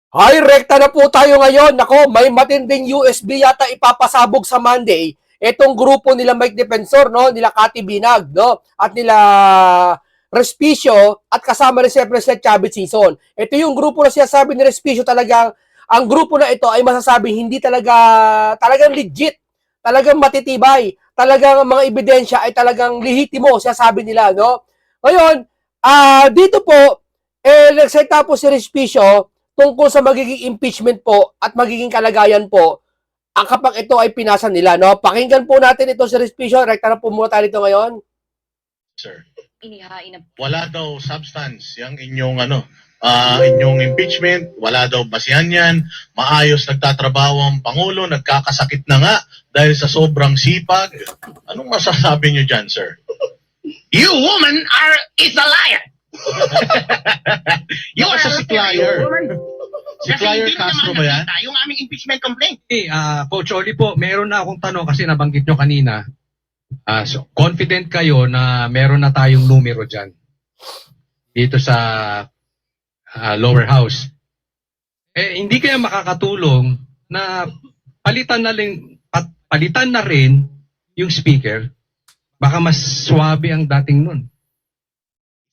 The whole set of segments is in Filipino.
Hay, rekta na po tayo ngayon. Nako, may matinding USB yata ipapasabog sa Monday. Etong grupo nila Mike Defensor, no? Nila Cathy Binag, no? At nila Respicio at kasama rin siyempre si Chavez Season. Ito yung grupo na sinasabi ni Respicio talagang ang grupo na ito ay masasabing hindi talagang legit, talagang matitibay, talagang mga ebidensya ay talagang lehitimo, sinasabi nila, no? Ngayon, dito po, nagsalita po si Respicio tungkol sa magiging impeachment po at magiging kalagayan po ang kapag ito ay pinasa nila, no? Pakinggan po natin ito sa Respicio. Rekta na po muna tayo dito ngayon. Sir, wala daw substance yung inyong inyong impeachment, wala daw basihan yan, maayos nagtatrabaho ang Pangulo, nagkakasakit na nga dahil sa sobrang sipag. Anong masasabi niyo dyan, sir? You woman is a liar. You are Baka a si Clier. woman. Si Kasi Clier hindi mo Castro naman ba yan? nakita yung aming impeachment complaint. Coach Oli po, meron na akong tanong kasi nabanggit nyo kanina. So, confident kayo na meron na tayong numero dyan dito sa lower house. Hindi kaya makakatulong na palitan na rin yung speaker? Baka mas swabe ang dating nun.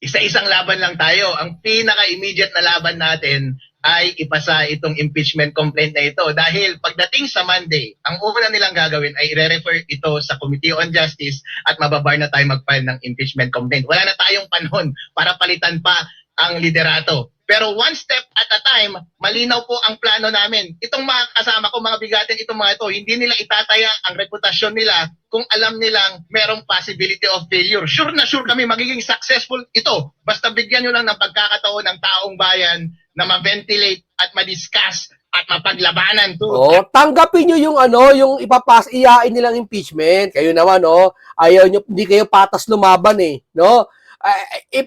Isa-isang laban lang tayo. Ang pinaka-immediate na laban natin ay ipasa itong impeachment complaint na ito. Dahil pagdating sa Monday, ang una nilang gagawin ay i-refer ito sa Committee on Justice at mababar na tayo mag-file ng impeachment complaint. Wala na tayong panahon para palitan pa ang liderato. Pero one step at a time, malinaw po ang plano namin. Itong mga kasama ko, mga bigatin, itong mga ito, hindi nila itataya ang reputasyon nila kung alam nilang merong possibility of failure. Sure na sure kami magiging successful ito. Basta bigyan nyo lang ng pagkakataon ng taong bayan na ma-ventilate at ma-discuss at mapaglabanan to. Oh, tanggapin niyo yung yung iyain nilang impeachment. Kayo naman, no? Ayaw niyo, hindi kayo patas lumaban no?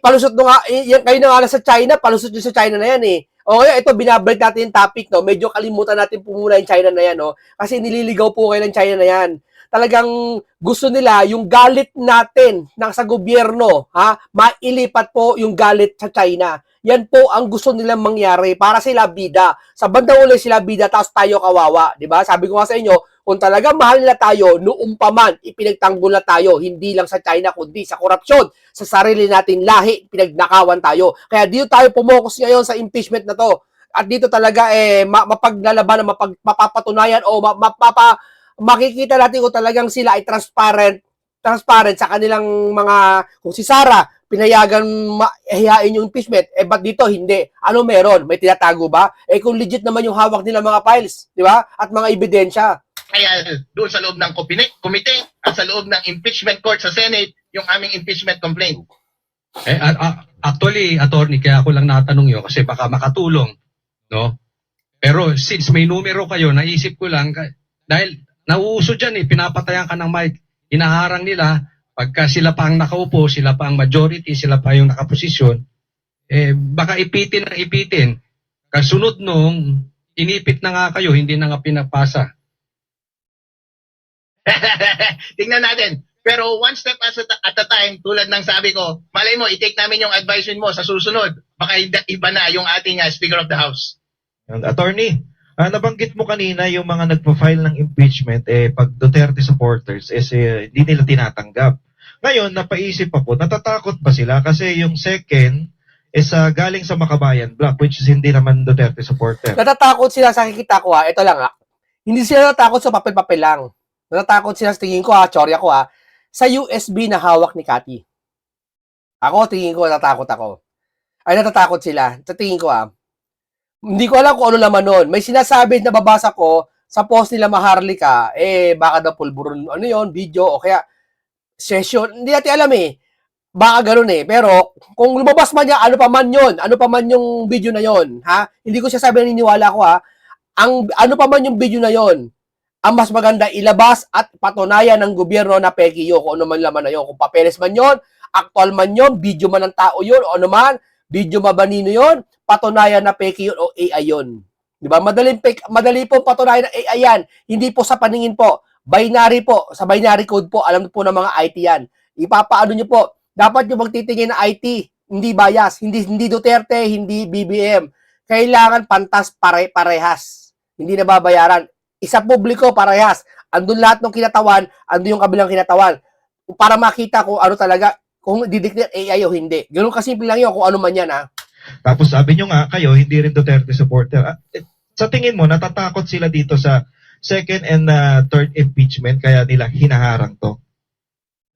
Palusot nyo nga, yan, kayo na nga sa China, palusot nyo sa China na yan Okay, ito, binabalik natin yung topic, no? Medyo kalimutan natin po muna yung China na yan, no? Kasi nililigaw po kayo ng China na yan. Talagang gusto nila yung galit natin sa gobyerno, mailipat po yung galit sa China. Yan po ang gusto nilang mangyari para sila bida. Sa bandang uli sila bida, tapos tayo kawawa. Diba? Sabi ko nga sa inyo, kung talaga mahal nila tayo, noong pa man, ipinagtanggol na tayo, hindi lang sa China, kundi sa korupsyon, sa sarili nating lahi, pinagnakawan tayo. Kaya dito tayo pumokus ngayon sa impeachment na to. At dito talaga, mapaglalaban, mapapatunayan o makikita natin kung talagang sila ay transparent sa kanilang mga, kung si Sara, pinayagan hihain yung impeachment, ba't dito hindi? Ano meron? May tinatago ba? Kung legit naman yung hawak nila mga files, di ba? At mga ebidensya. Kaya doon sa loob ng komite at sa loob ng impeachment court sa Senate, yung aming impeachment complaint. Actually, attorney, kaya ako lang natanong yun kasi baka makatulong, no? Pero since may numero kayo, naisip ko lang, dahil nauuso dyan pinapatayan ka ng mic, inaharang nila, pagka sila pa ang nakaupo, sila pa ang majority, sila pa yung nakaposisyon, baka ipitin. Kasunod nung inipit na nga kayo, hindi na nga pinapasa. Tingnan natin. Pero one step at a time, tulad ng sabi ko, malay mo, i-take namin yung advice mo sa susunod. Baka iba na yung ating Speaker of the House. Attorney, nabanggit mo kanina yung mga nagpa-file ng impeachment, pag Duterte supporters, hindi nila tinatanggap. Ngayon, napaisip ako, natatakot ba sila? Kasi yung second is galing sa Makabayan Block, which is hindi naman Duterte supporter. Natatakot sila sa kikita ko ito lang Hindi sila natatakot sa papel-papel lang. Natatakot sila sa tingin ko tsorya ko sa USB na hawak ni Cathy. Tingin ko natatakot ako. Natatakot sila. Sa tingin ko Hindi ko alam kung ano naman nun. May sinasabi na babasa ko sa post nila Maharlika, baka daw pulburon, video, o kaya session. Hindi natin alam Baka ganun Pero, kung lumabas man niya, ano pa man yung video na yon Hindi ko siya sabi na niniwala ko Ang ano pa man yung video na yon ang mas maganda ilabas at patunayan ng gobyerno na peke yun, kung ano man laman na yun. Kung papeles man yun, actual man yun, video man ng tao yun, o ano man, video mabanino yun, patunayan na peke yun o AI yun. Diba? Madali po patunayan na AI yan. Hindi po sa paningin po. Binary po. Sa binary code po, alam po ng mga IT yan. Ipapaano nyo po. Dapat nyo magtitingin na IT, hindi bias, hindi Duterte, hindi BBM. kailangan pantas parehas. Hindi nababayaran. Isa publiko, parehas. Andun lahat ng kinatawan, andun yung kabilang kinatawan. Para makita kung ano talaga, kung dideclare AI o hindi. Ganun kasimple lang yun, kung ano man yan, ha? Tapos sabi nyo nga, kayo, hindi rin Duterte supporter. Sa tingin mo, natatakot sila dito sa second and third impeachment, kaya nila hinaharang to?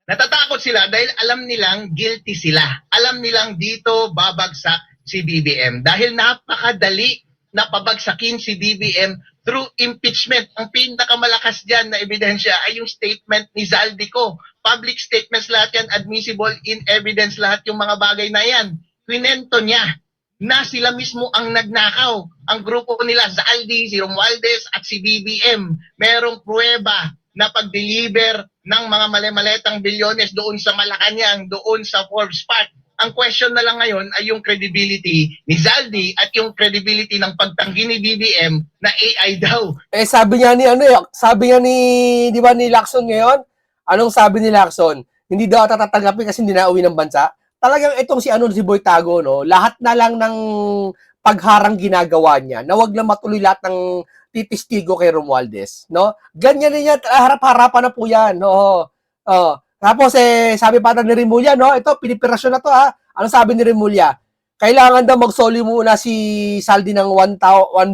Natatakot sila dahil alam nilang guilty sila. Alam nilang dito babagsak si BBM. Dahil napakadali na pabagsakin si BBM through impeachment. Ang pinakamalakas dyan na ebidensya ay yung statement ni Zaldico. Public statements lahat yan, admissible in evidence lahat yung mga bagay na yan. Kwinento niya na sila mismo ang nagnakaw. Ang grupo nila, Zaldi, si Romualdez at si BBM. Merong pruweba na pag-deliver ng mga mali-maletang bilyones doon sa Malacanang, doon sa Forbes Park. Ang question na lang ngayon ay yung credibility ni Zaldi at yung credibility ng pagtanggi ni BBM na AI daw. Eh, sabi niya ni, di ba, ni Lacson ngayon? Anong sabi ni Lacson? Hindi daw tatanggapin kasi hindi na uwi ng bansa. Talagang itong si Boy Tago, no, lahat na lang ng pagharang ginagawa niya, na wag lang matuloy lahat ng titistigo kay Romualdez, no? Ganyan niya, harap-harapan na po yan, no? Tapos, sabi pa ni Remulla, no, ito, pinipirasyon na to, ha? Ano sabi ni Remulla? Kailangan daw magsoli muna si Saldi ng $1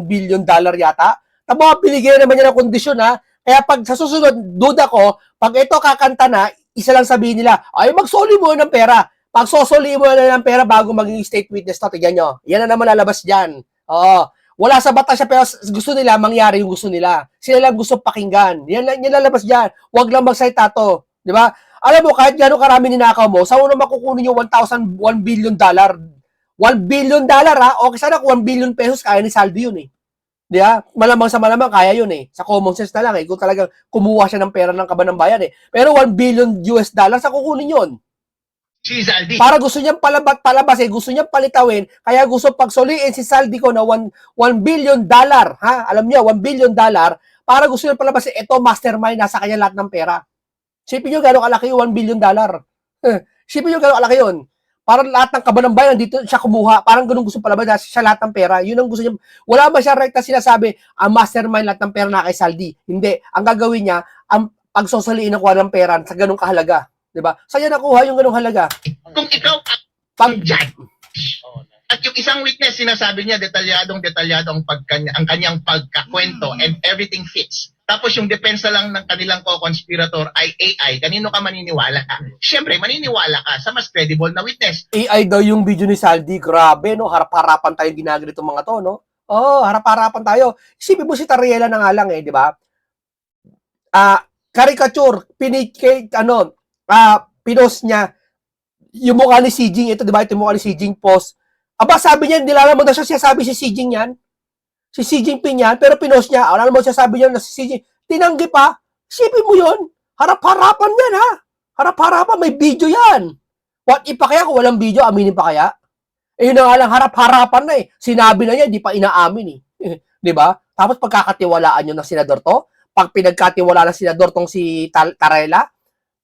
billion yata. Tapos, binigyan naman niya ng kondisyon, ha? Kaya pag sa susunod, duda ko, pag ito kakanta na, isa lang sabihin nila, ay, magsoli muna ng pera. Pag sosoli mo na ng pera bago maging state witness to, tignan nyo. Yan na naman lalabas dyan. Oo. Wala sa batas siya, pero gusto nila, mangyari yung gusto nila. Sila lang gusto pakinggan. Yan lalabas dyan. Huwag lang magsalita to. Di ba? Alam mo, kahit gano'ng karami ninakaw mo, saan mo na makukunin yung $1 billion? $1 billion, ha? Okay, sana kung $1 billion pesos, kaya ni Saldi yun, eh. Di ba? Malamang sa malamang, kaya yun, eh. Sa common sense na lang, eh. Kung talagang kumuha siya ng pera ng kaban ng bayan, eh. Pero $1 billion, sa kukunin yun. Si Zaldi. Para gusto niyang palabas, gusto niyang palitawin, kaya gusto pagsoliin si Zaldico na $1 billion, ha? Alam niyo, $1 billion, para gusto niyang palabas, ito mastermind, nasa kanya lahat ng pera. Sipin niyo gano'ng kalaki yung $1 billion. Sipin niyo gano'ng kalaki yun. Para lahat ng kaban ng bayan, dito siya kumuha, parang ganun gusto palabas, siya lahat ng pera. Yun ang gusto niya. Wala ba siya rekta sinasabi, ang mastermind lahat ng pera na kay Saldi? Hindi. Ang gagawin niya, ang pagsosoliin ng kuha ng pera sa ganung kahalaga. Diba? Saan niya nakuha yung ganung halaga? Kung ikaw ang judge, at yung isang witness, sinasabi niya, detalyado ang kanyang pagkakwento and everything fits. Tapos yung depensa lang ng kanilang co-conspirator ay AI, kanino ka maniniwala ka? Siyempre, maniniwala ka sa mas credible na witness. AI daw yung video ni Saldi. Grabe, no? Harap-harapan tayo ginaganito mga to, no? Harap-harapan tayo. Isipin mo si Tariela na nga lang, di ba? Caricature, pinost niya yung mukha ni Si Jing, ito, di ba? Ito yung mukha ni Si Jing post. Aba, sabi niya, nilalamang daw siya sabi si Si Jing yan. Si Xi Jinping yan, pero pinost niya, alam mo siya sabi niya na si Xi Jinping, tinanggi pa, isipin mo yun, harap-harapan yan, ha? Harap-harapan, may video yan. What if pa kaya kung walang video, aminin pa kaya? Yun na nga lang, harap-harapan na eh. Sinabi na niya, di pa inaamin eh. Di ba? Tapos pagkakatiwalaan nyo ng senador to, pag pinagkatiwalaan ng senador tong si Tarela,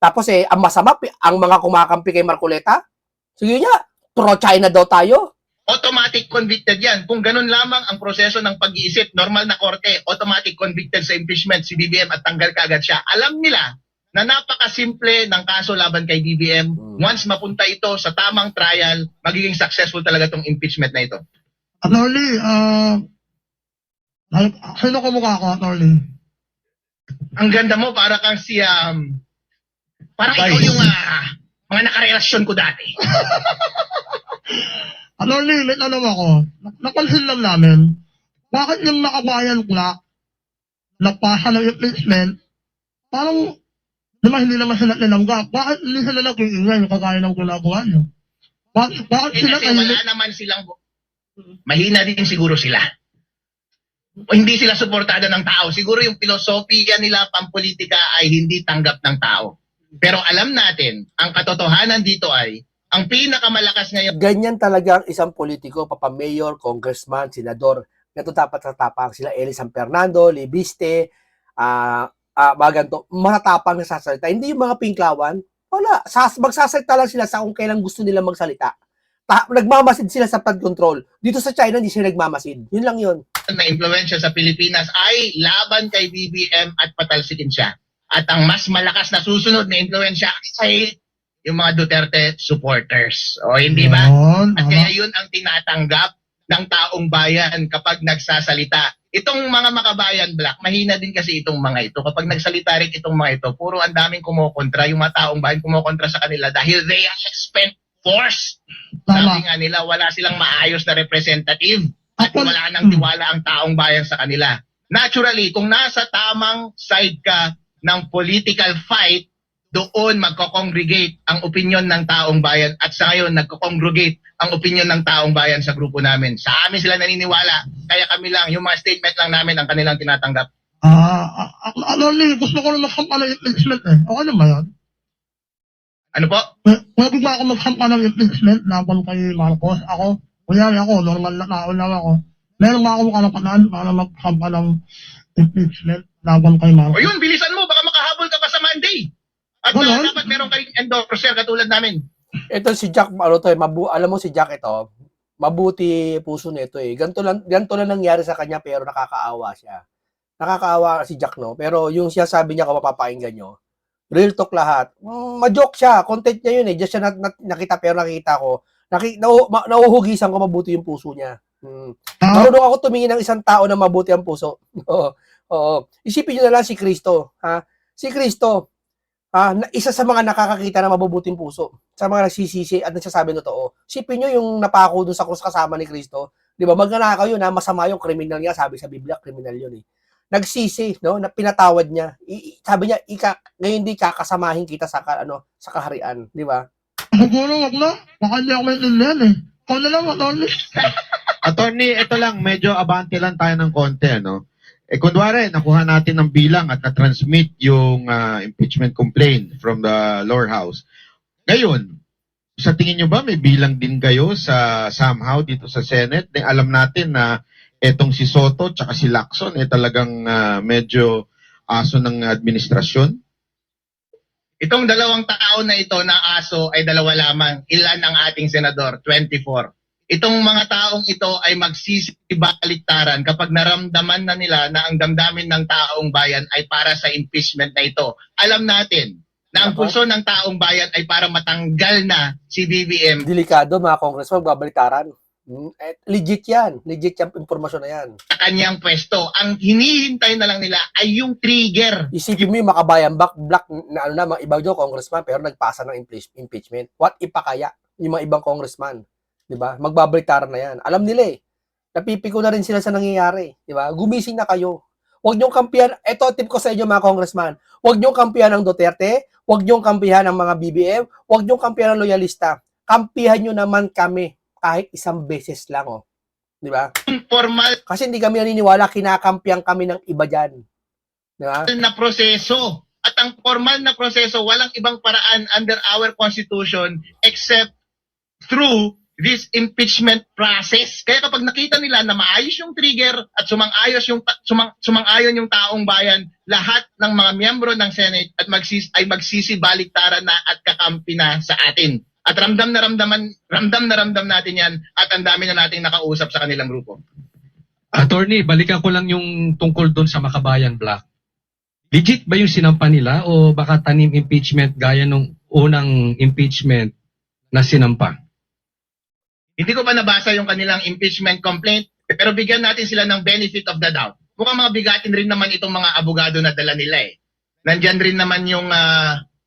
tapos ang masama, ang mga kumakampi kay Marcoleta, sige niya, pro-China daw tayo. Automatic convicted yan. Kung ganun lamang ang proseso ng pag-iisip, normal na korte, automatic convicted sa impeachment si BBM at tanggal kaagad siya. Alam nila na napakasimple ng kaso laban kay BBM. Once mapunta ito sa tamang trial, magiging successful talaga itong impeachment na ito. Attorney, sino ko mukha ko, attorney? Ang ganda mo, para kang si, parang ikaw yung mga nakarelasyon ko dati. Attorney, may tanong ako. Napansin lang namin, bakit yung nakabayan clock, nagpasa ng impeachment, parang, di ba hindi naman sila tinanggap? Bakit hindi sila nag-iingay yung kagaya ng ginagawa niyo? Bakit sila Kasi wala naman silang, mahina din siguro sila. O hindi sila suportada ng tao. Siguro yung filosofiya nila pampolitika ay hindi tanggap ng tao. Pero alam natin, ang katotohanan dito ay, ang pinakamalakas ngayon. Ganyan talaga ang isang politiko, papa-mayor, congressman, senador. Ganito dapat tatapang sila Eli San Fernando, Libiste, maganto, matatapang na sasalita. Hindi yung mga pinklawan, wala. Magsasalita lang sila sa kung kailan gusto nila magsalita. nagmamasid sila sa flood control. Dito sa China, hindi sila nagmamasid. Yun lang yun. na impluwensya sa Pilipinas ay laban kay BBM at patalsikin siya. At ang mas malakas na susunod na impluwensya ay yung mga Duterte supporters. O hindi ba? Yun, At tama. kaya yun ang tinatanggap ng taong bayan kapag nagsasalita. Itong mga makabayan black, mahina din kasi itong mga ito. Kapag nagsalita rin itong mga ito, puro ang daming kumokontra, yung mga taong bayan kumokontra sa kanila dahil they are spent force. Sabi Tama. nga nila, wala silang maayos na representative at Ako- wala nang tiwala ang taong bayan sa kanila. Naturally, kung nasa tamang side ka ng political fight, doon magko-congregate ang opinion ng taong bayan at sa ngayon nagko-congregate ang opinion ng taong bayan sa grupo namin. Sa amin sila naniniwala, kaya kami lang, yung mga statement lang namin ang kanilang tinatanggap. Gusto ko rin magsampa ng impeachment eh. Okay na ba yun? Ano po? Pwede ba ako magsampa ng impeachment laban kay Marcos? Ako, kunyari ako, normal na tao lang ako. Meron ba akong karapatan para magsampa ng impeachment laban kay O Marcos? yun, bilisan mo, baka makahabol ka pa sa Monday. At Ganon? dapat meron kayong endorser katulad namin. Ito si Jack, ano to, alam mo si Jack ito, mabuti puso nito eh. Ganito lang nangyari sa kanya pero nakakaawa siya. Nakakaawa si Jack, no? Pero yung siya sabi niya kung mapapakinggan nyo, real talk lahat. Ma-joke siya, content niya yun eh. Just siya nakita pero nakita ko. Nauhugisan ko mabuti yung puso niya. Marunong ako tumingin ng isang tao na mabuti ang puso. Oo. Isipin nyo na lang si Kristo. Ha? Si Kristo, isa sa mga nakakakita ng mabubuting puso, sa mga nagsisisi at nagsasabi ng totoo. Sipin nyo yung napako dun sa krus kasama ni Kristo. Di ba? Magnanakaw yun, masama yung kriminal niya. Sabi sa Biblia, kriminal yun eh. Nagsisi, no? Na pinatawad niya. Sabi niya, ngayon di kakasamahin kita sa kaharian. Di ba? Siguro wag na. Baka hindi ako maintindihan eh. Ikaw na lang, attorney. Attorney, ito lang, medyo abante lang tayo ng konti, no? Kunwari, nakuha natin ng bilang at na-transmit yung impeachment complaint from the lower house. Ngayon, sa tingin nyo ba may bilang din kayo sa somehow dito sa Senate? Alam natin na etong si Soto tsaka si Lacson talagang medyo aso ng administrasyon. Itong dalawang tao na ito na aso ay dalawa lamang. Ilan ang ating senador? 24. Itong mga taong ito ay magsisibaliktaran kapag naramdaman na nila na ang damdamin ng taong bayan ay para sa impeachment na ito. Alam natin na ang pulso ng taong bayan ay para matanggal na si BBM Delikado, mga congressman, babalitaran. Legit yan. Legit yung informasyon na yan. sa kanyang pwesto. Ang hinihintay na lang nila ay yung trigger. Isipin mo yung makabayan black na mga ibang congressman pero nagpasa ng impeachment. What if pa kaya yung mga ibang congressman? 'Di ba? Magbabalitaran na yan. Alam nila eh. Napipiko na rin sila sa nangyayari, 'di ba? Gumising na kayo. Huwag niyong kampihan. Ito tip ko sa inyo mga congressman. Huwag niyong kampihan ng Duterte, huwag niyong kampihan ng mga BBM, huwag niyong kampihan ng loyalista. Kampihan niyo naman kami kahit isang beses lang, oh. 'Di ba? Formal Kasi hindi kami naniniwala kinakampihan kami ng iba diyan. 'Di ba? na proseso. At ang formal na proseso, walang ibang paraan under our constitution except through this impeachment process. Kaya kapag nakita nila na maayos yung trigger at sumang-ayon yung taong bayan, lahat ng mga miyembro ng Senate at magsisibaliktaran na at kakampi na sa atin. At ramdam na ramdam natin yan at ang dami na nating nakausap sa kanilang grupo. Attorney, balikan ko lang yung tungkol doon sa Makabayan Black. Legit ba yung sinampa nila o baka tanim impeachment gaya nung unang impeachment na sinampa? Hindi ko pa nabasa yung kanilang impeachment complaint, pero bigyan natin sila ng benefit of the doubt. Mukhang mga bigatin rin naman itong mga abogado na dala nila eh. Nandyan rin naman yung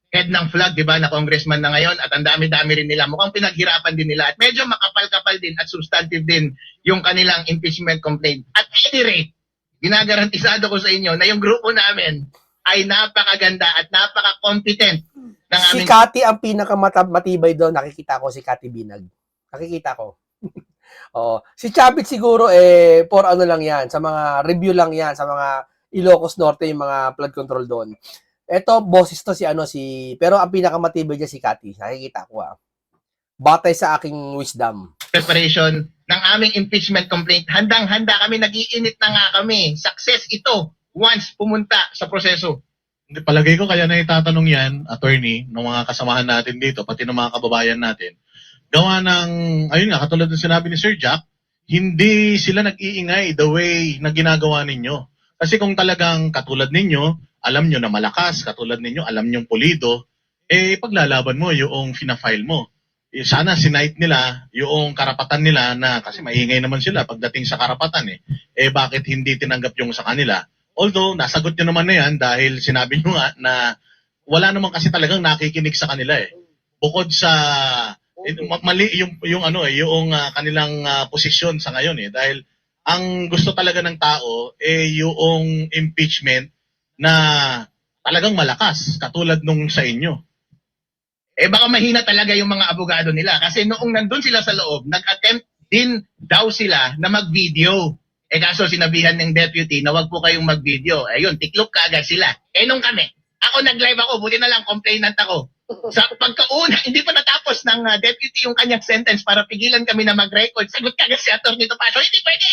head ng flag, di ba, na congressman na ngayon at ang dami-dami rin nila. Mukhang pinaghirapan din nila at medyo makapal-kapal din at substantive din yung kanilang impeachment complaint. At any rate, ginagarantisado ko sa inyo na yung grupo namin ay napakaganda at napaka-competent ng Si aming Cathy ang pinakamatibay doon. Nakikita ko si Cathy Binag. Nakikita ko. Oo. Si Chavit siguro for ano lang yan, sa mga review lang yan, sa mga Ilocos Norte, yung mga flood control doon. Ito, boses to pero ang pinakamatibay niya si Cathy. Nakikita ko batay sa aking wisdom. preparation ng aming impeachment complaint. Handang-handa kami, nag-iinit na nga kami. Success ito once pumunta sa proseso. Palagay ko kaya na itatanong yan, attorney, ng mga kasamahan natin dito, pati ng mga kababayan natin, gawa ng, ayun nga, katulad ng sinabi ni Sir Jack, hindi sila nag-iingay the way na ginagawa ninyo. Kasi kung talagang katulad ninyo, alam nyo na malakas, katulad ninyo, alam nyong pulido, eh paglalaban mo yung fina-file mo. Eh, sana sinight nila yung karapatan nila na, kasi maingay naman sila pagdating sa karapatan eh. Eh bakit hindi tinanggap yung sa kanila? Although, nasagot nyo naman na yan dahil sinabi nyo nga na wala naman kasi talagang nakikinig sa kanila eh. Bukod sa mali yung ano eh, yung kanilang posisyon sa ngayon eh dahil ang gusto talaga ng tao eh yung impeachment na talagang malakas katulad nung sa inyo. Eh baka mahina talaga yung mga abogado nila kasi noong nandun sila sa loob, nag-attempt din daw sila na mag-video. Eh kaso sinabihan ng deputy na wag po kayong mag-video. Ayun, tiklop kaagad sila. Eh nung kami, ako nag-live ako, buti na lang complainant ako. Sa pagkauna, hindi pa natapos ng deputy yung kanyang sentence para pigilan kami na mag-record. Sagot kagad si Atty. Topacio, hindi pwede!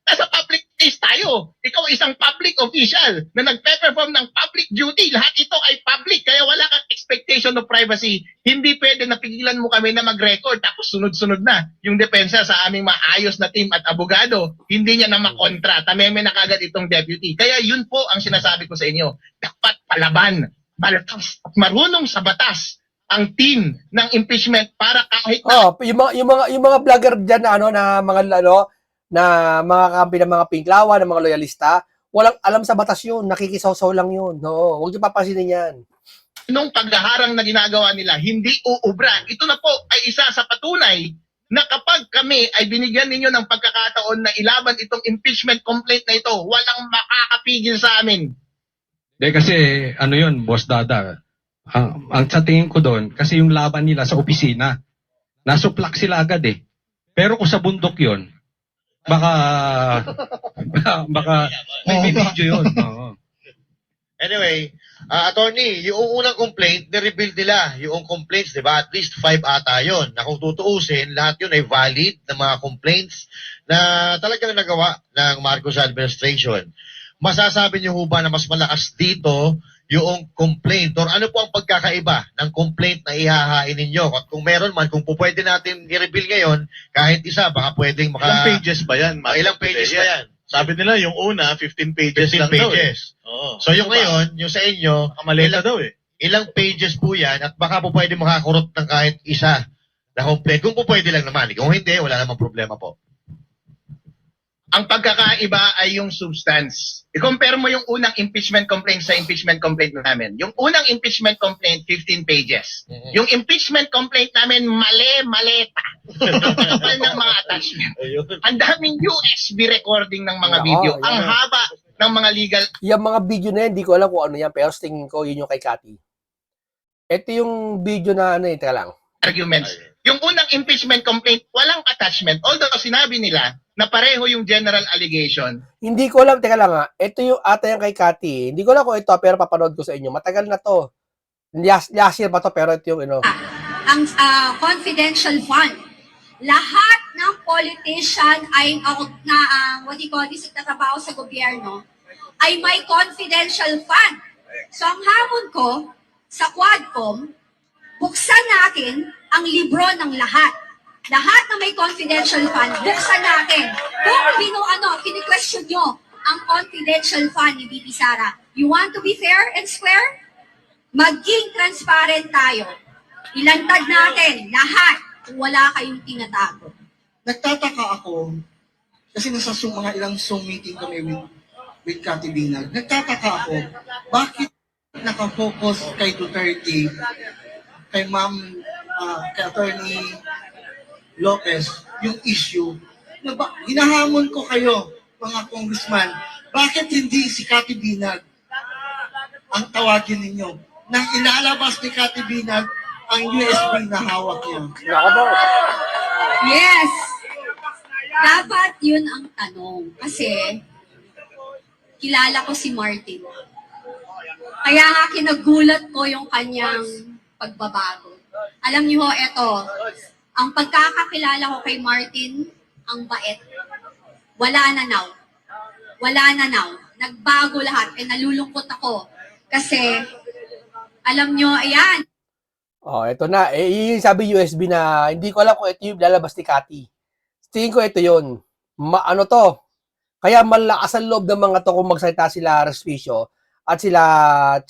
Nasa public place tayo. Ikaw isang public official na nagpe-perform ng public duty. Lahat ito ay public. Kaya wala kang expectation of privacy. Hindi pwede na pigilan mo kami na mag-record. Tapos sunod-sunod na yung depensa sa aming maayos na team at abogado. Hindi niya na makontra. Tameme na kagad itong deputy. Kaya yun po ang sinasabi ko sa inyo. Dapat palaban, malakas at marunong sa batas ang team ng impeachment para kahit na Yung mga vlogger diyan na ano na mga na mga kampi ng mga pinklawan, ng mga loyalista, walang alam sa batas yun, nakikisaw-saw lang yun. No, huwag niyo papansinin yan. nung paghaharang na ginagawa nila, hindi uubra. Ito na po ay isa sa patunay na kapag kami ay binigyan ninyo ng pagkakataon na ilaban itong impeachment complaint na ito, walang makakapigil sa amin. Hindi kasi ano yun, Boss Dada. Ang sa tingin ko doon, kasi yung laban nila sa opisina, nasuplak sila agad eh. Pero kung sa bundok yun, baka may video yun. Oo. Anyway, attorney, yung unang complaint, ni-reveal nila yung complaints, di ba? At least 5 ata yun. Na kung tutuusin, lahat yun ay valid na mga complaints na talagang nagawa ng Marcos administration. Masasabi niyo ho ba na mas malakas dito yung complaint? Or ano po ang pagkakaiba ng complaint na ihahain ninyo? At kung meron man, kung po pwede natin i-reveal ngayon, kahit isa, baka pwedeng Ilang pages ba yan? Ilang pages ba yan? Sabi nila yung una, 15 pages 15 lang daw eh. pages. Oo. So yung ngayon, yung sa inyo, Kamaleta daw eh. ilang pages po yan at baka po pwede makakurot ng kahit isa na complaint. Kung po pwede lang naman. Kung hindi, wala namang problema po. Ang pagkakaiba ay yung substance. I-compare mo yung unang impeachment complaint sa impeachment complaint namin. Yung unang impeachment complaint, 15 pages. Yung impeachment complaint namin, maleta. Kapal ng mga attachment. Ang daming USB recording ng mga Nako, video. yan. Ang haba ng mga legal Yung mga video na yan, hindi ko alam kung ano yan, pero sa tingin ko, yun yung kay Cathy. Ito yung video na ano teka lang. arguments. Yung unang impeachment complaint, walang attachment. Although sinabi nila na pareho yung general allegation. Hindi ko alam, teka lang ha, ito yung ata yung kay Cathy. Hindi ko alam kung ito, pero papanood ko sa inyo. Matagal na to. Last year pa to, pero ito yung ano. Ang confidential fund. Lahat ng politician ay what do you call this, nagtatrabaho sa gobyerno ay may confidential fund. So ang hamon ko sa Quadcom, buksan natin ang libro ng lahat. Lahat na may confidential fund, buksan natin. Kung kini-question nyo ang confidential fund ni BP Sara, you want to be fair and square? Maging transparent tayo. Ilantad natin lahat kung wala kayong tinatago. Nagtataka ako kasi nasa mga ilang Zoom meeting kami with Cathy Binag. Nagtataka ako bakit nakafocus kay Duterte, kay kay Attorney Lopez yung issue. Hinahamon ko kayo, mga congressman, bakit hindi si Cathy Binag ang tawagin ninyo? Nang ilalabas ni Cathy Binag ang USB na hawak niya. Yes! Dapat yun ang tanong. Kasi, kilala ko si Martin. Kaya nga kinagulat ko yung kanyang pagbabago. Alam niyo ho, eto, ang pagkakakilala ko kay Martin, ang bait. Wala na now. Wala na now. Nagbago lahat. Nalulungkot ako. Kasi, alam niyo, ayan, Oh, ito na. Yung sabi USB na, hindi ko alam kung ito yung lalabas ni Cathy. Tingin ko ito yun. Ano to? Kaya malakas ang loob ng mga to kung magsalita sila Respicio at sila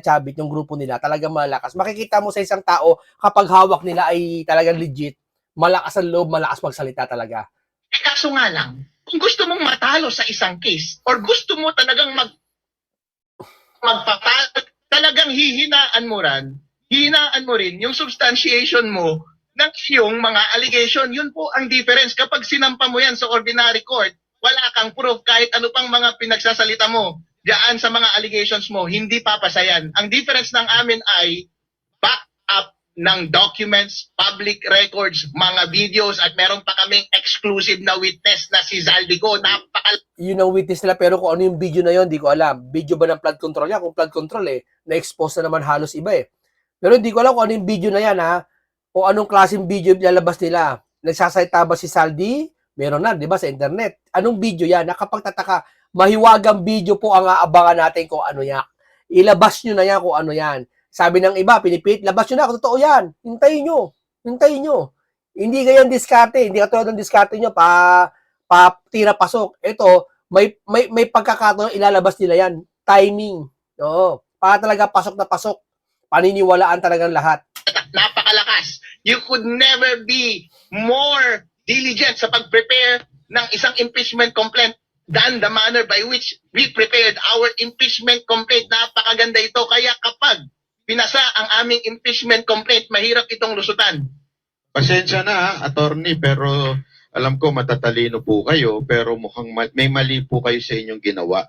Chabit, yung grupo nila, talagang malakas. Makikita mo sa isang tao kapag hawak nila ay talagang legit. Malakas ang loob, malakas magsalita talaga. Eh, kaso nga lang, kung gusto mong matalo sa isang case or gusto mo talagang magpatalo, talagang hihinaan mo rin yung substantiation mo ng iyong mga allegation. Yun po ang difference. Kapag sinampa mo yan sa ordinary court, wala kang proof kahit ano pang mga pinagsasalita mo diyan sa mga allegations mo, hindi papasayan. Ang difference ng amin ay back up ng documents, public records, mga videos, at meron pa kaming exclusive na witness na si Zaldico. Yun ang witness nila, pero kung ano yung video na yun, di ko alam. Video ba ng flood control niya? Kung flood control na-expose na naman halos iba Pero hindi ko alam kung ano yung video na yan o anong klaseng video lalabas nila. Nagsasalita ba si Saldi? Meron na, di ba, sa internet. Anong video yan? Nakapagtataka, mahiwagang video po ang aabangan natin kung ano yan. Ilabas nyo na yan kung ano yan. Sabi ng iba, pinipit, labas nyo na kung totoo yan. Hintayin nyo. Hindi ganyan diskarte. Hindi katulad ng diskarte nyo, tira pasok. Ito, may pagkakataon ilalabas nila yan. Timing. Oo. Para talaga pasok na pasok. Paniniwalaan talagang lahat. Napakalakas. You could never be more diligent sa pag-prepare ng isang impeachment complaint than the manner by which we prepared our impeachment complaint. Napakaganda ito. Kaya kapag pinasa ang aming impeachment complaint, mahirap itong lusutan. Pasensya na, attorney, pero alam ko matatalino po kayo, pero mukhang may mali po kayo sa inyong ginawa.